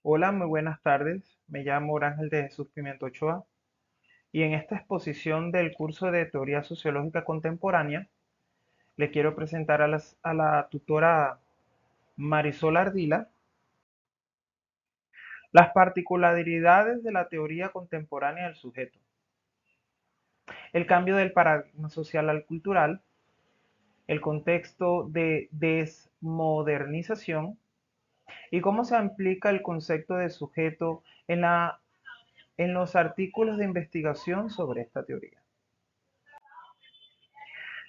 Hola, muy buenas tardes. Me llamo Ángel de Jesús Pimiento Ochoa y en esta exposición del curso de Teoría Sociológica Contemporánea le quiero presentar a la tutora Marisol Ardila las particularidades de la teoría contemporánea del sujeto, el cambio del paradigma social al cultural, el contexto de desmodernización y cómo se aplica el concepto de sujeto en los artículos de investigación sobre esta teoría.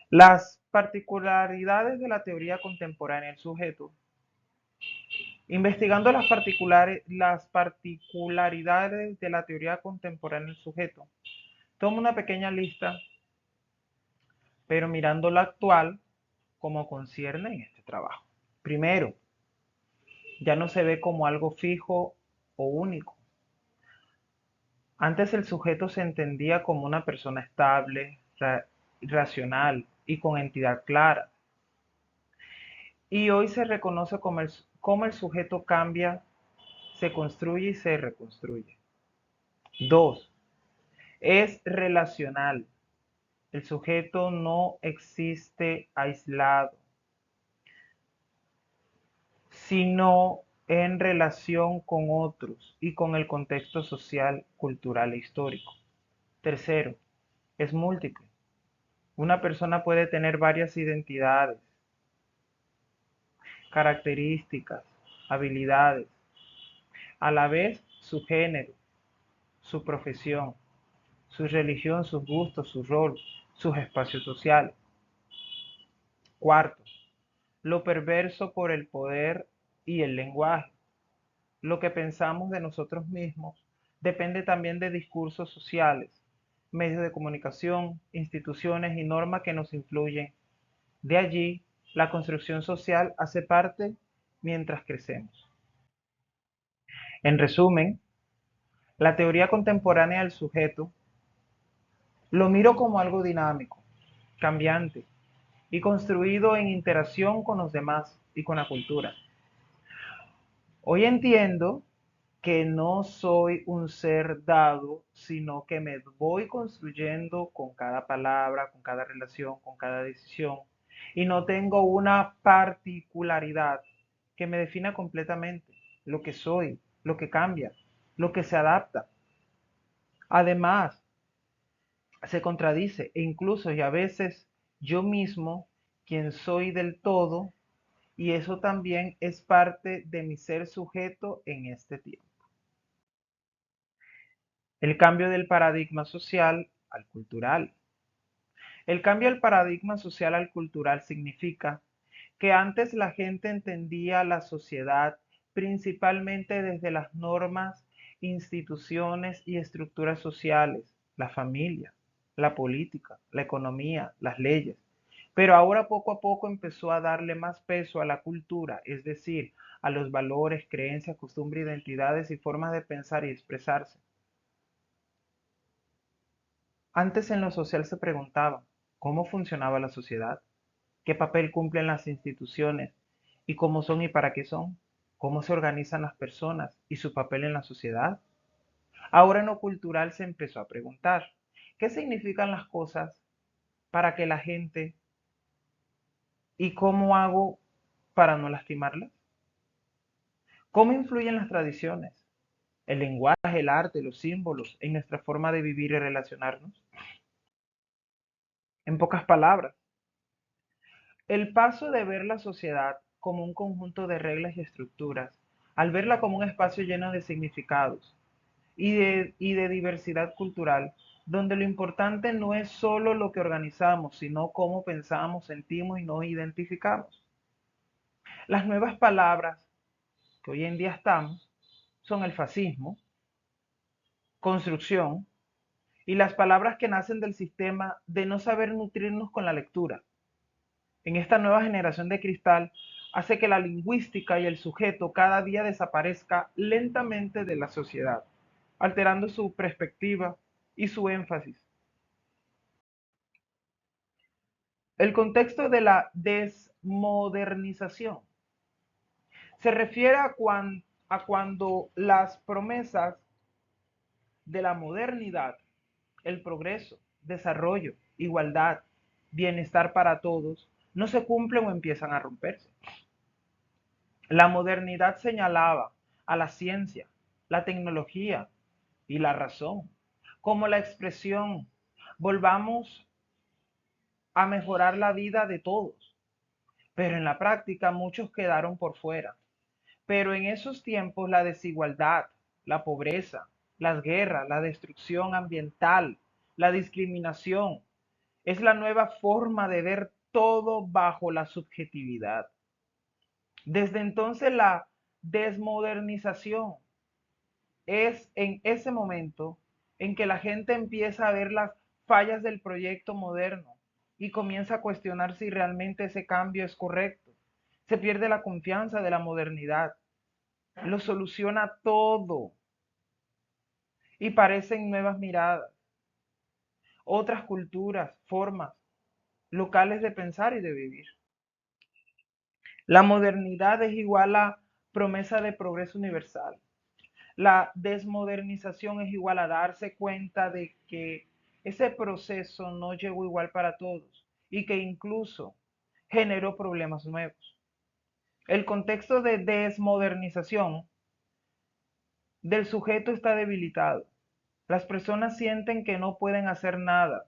Las particularidades de la teoría contemporánea del sujeto. Investigando las particularidades de la teoría contemporánea del sujeto, tomo una pequeña lista, pero mirando la actual como concierne en este trabajo. Primero, ya no se ve como algo fijo o único. Antes el sujeto se entendía como una persona estable, racional y con entidad clara. Y hoy se reconoce como el sujeto cambia, se construye y se reconstruye. Dos, es relacional. El sujeto no existe aislado, sino en relación con otros y con el contexto social, cultural e histórico. Tercero, es múltiple. Una persona puede tener varias identidades, características, habilidades, a la vez su género, su profesión, su religión, sus gustos, su rol, sus espacios sociales. Cuarto, lo perverso por el poder y el lenguaje. Lo que pensamos de nosotros mismos depende también de discursos sociales, medios de comunicación, instituciones y normas que nos influyen. De allí, la construcción social hace parte mientras crecemos. En resumen, la teoría contemporánea del sujeto lo miro como algo dinámico, cambiante y construido en interacción con los demás y con la cultura. Hoy entiendo que no soy un ser dado, sino que me voy construyendo con cada palabra, con cada relación, con cada decisión, y no tengo una particularidad que me defina completamente lo que soy, lo que cambia, lo que se adapta. Además, se contradice e incluso y a veces yo mismo, quien soy del todo, y eso también es parte de mi ser sujeto en este tiempo. El cambio del paradigma social al cultural. El cambio del paradigma social al cultural significa que antes la gente entendía la sociedad principalmente desde las normas, instituciones y estructuras sociales, la familia, la política, la economía, las leyes. Pero ahora poco a poco empezó a darle más peso a la cultura, es decir, a los valores, creencias, costumbres, identidades y formas de pensar y expresarse. Antes en lo social se preguntaba cómo funcionaba la sociedad, qué papel cumplen las instituciones y cómo son y para qué son, cómo se organizan las personas y su papel en la sociedad. Ahora en lo cultural se empezó a preguntar qué significan las cosas para que la gente y cómo hago para no lastimarlas. ¿Cómo influyen las tradiciones, el lenguaje, el arte, los símbolos en nuestra forma de vivir y relacionarnos? En pocas palabras, el paso de ver la sociedad como un conjunto de reglas y estructuras, al verla como un espacio lleno de significados y de diversidad cultural, donde lo importante no es solo lo que organizamos, sino cómo pensamos, sentimos y nos identificamos. Las nuevas palabras que hoy en día estamos son el fascismo, construcción y las palabras que nacen del sistema de no saber nutrirnos con la lectura. En esta nueva generación de cristal hace que la lingüística y el sujeto cada día desaparezca lentamente de la sociedad, alterando su perspectiva y su énfasis. El contexto de la desmodernización se refiere a cuando las promesas de la modernidad, el progreso, desarrollo, igualdad, bienestar para todos, no se cumplen o empiezan a romperse. La modernidad señalaba a la ciencia, la tecnología y la razón como la expresión, volvamos a mejorar la vida de todos, pero en la práctica muchos quedaron por fuera. Pero en esos tiempos la desigualdad, la pobreza, las guerras, la destrucción ambiental, la discriminación, es la nueva forma de ver todo bajo la subjetividad. Desde entonces la desmodernización es en ese momento en que la gente empieza a ver las fallas del proyecto moderno y comienza a cuestionar si realmente ese cambio es correcto. Se pierde la confianza de la modernidad, lo soluciona todo y parecen nuevas miradas, otras culturas, formas locales de pensar y de vivir. La modernidad es igual a promesa de progreso universal. La desmodernización es igual a darse cuenta de que ese proceso no llegó igual para todos y que incluso generó problemas nuevos. El contexto de desmodernización del sujeto está debilitado. Las personas sienten que no pueden hacer nada,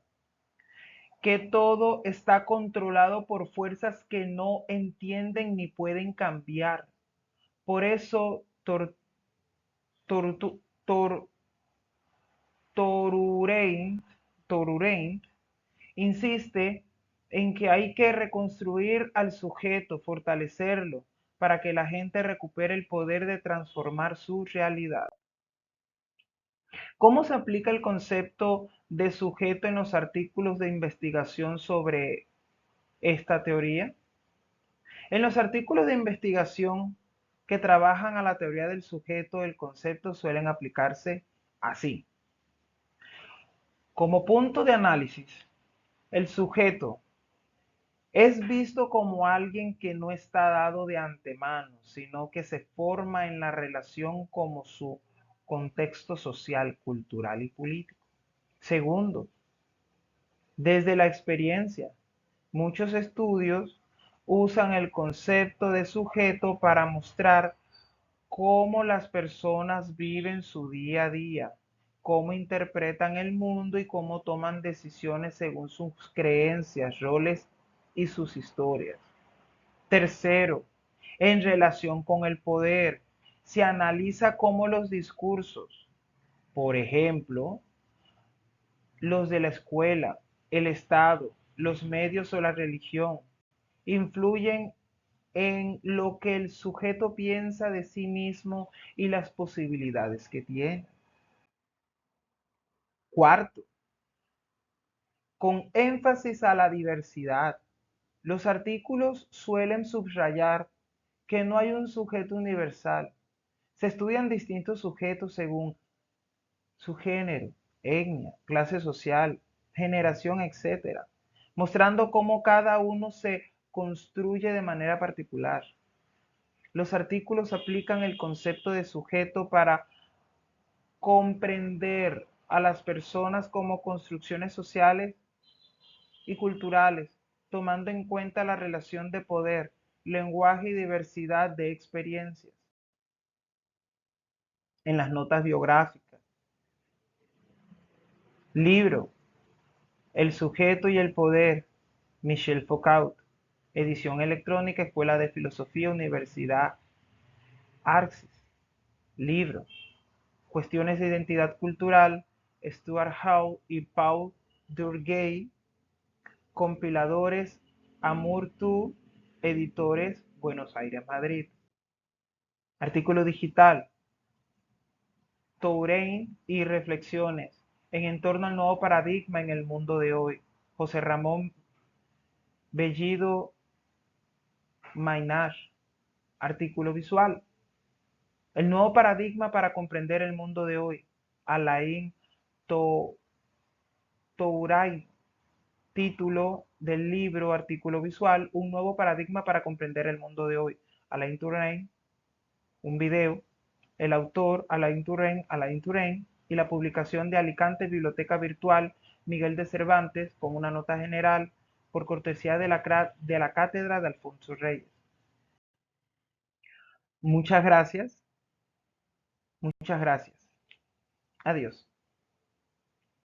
que todo está controlado por fuerzas que no entienden ni pueden cambiar. Por eso tor, tor, Torurein insiste en que hay que reconstruir al sujeto, fortalecerlo, para que la gente recupere el poder de transformar su realidad. ¿Cómo se aplica el concepto de sujeto en los artículos de investigación sobre esta teoría? En los artículos de investigación que trabajan a la teoría del sujeto, el concepto suelen aplicarse así. Como punto de análisis, el sujeto es visto como alguien que no está dado de antemano, sino que se forma en la relación como su contexto social, cultural y político. Segundo, desde la experiencia, muchos estudios usan el concepto de sujeto para mostrar cómo las personas viven su día a día, cómo interpretan el mundo y cómo toman decisiones según sus creencias, roles y sus historias. Tercero, en relación con el poder, se analiza cómo los discursos, por ejemplo, los de la escuela, el Estado, los medios o la religión, influyen en lo que el sujeto piensa de sí mismo y las posibilidades que tiene. Cuarto, con énfasis a la diversidad, los artículos suelen subrayar que no hay un sujeto universal. Se estudian distintos sujetos según su género, etnia, clase social, generación, etcétera, mostrando cómo cada uno se construye de manera particular. Los artículos aplican el concepto de sujeto para comprender a las personas como construcciones sociales y culturales, tomando en cuenta la relación de poder, lenguaje y diversidad de experiencias. En las notas biográficas. Libro, El sujeto y el poder, Michel Foucault. Edición electrónica, Escuela de Filosofía, Universidad Arcis. Libro, Cuestiones de Identidad Cultural, Stuart Hall y Paul Durkheim. Compiladores, Amour Tú, Editores, Buenos Aires, Madrid. Artículo digital, Touraine y Reflexiones en torno al nuevo paradigma en el mundo de hoy. José Ramón Bellido Mainar. Artículo visual, El nuevo paradigma para comprender el mundo de hoy. Alain Touraine. Título del libro, artículo visual, Un nuevo paradigma para comprender el mundo de hoy. Alain Touraine. Un video. El autor, Alain Touraine, y la publicación de Alicante Biblioteca Virtual Miguel de Cervantes, con una nota general, por cortesía de la Cátedra de Alfonso Reyes. Muchas gracias, muchas gracias. Adiós.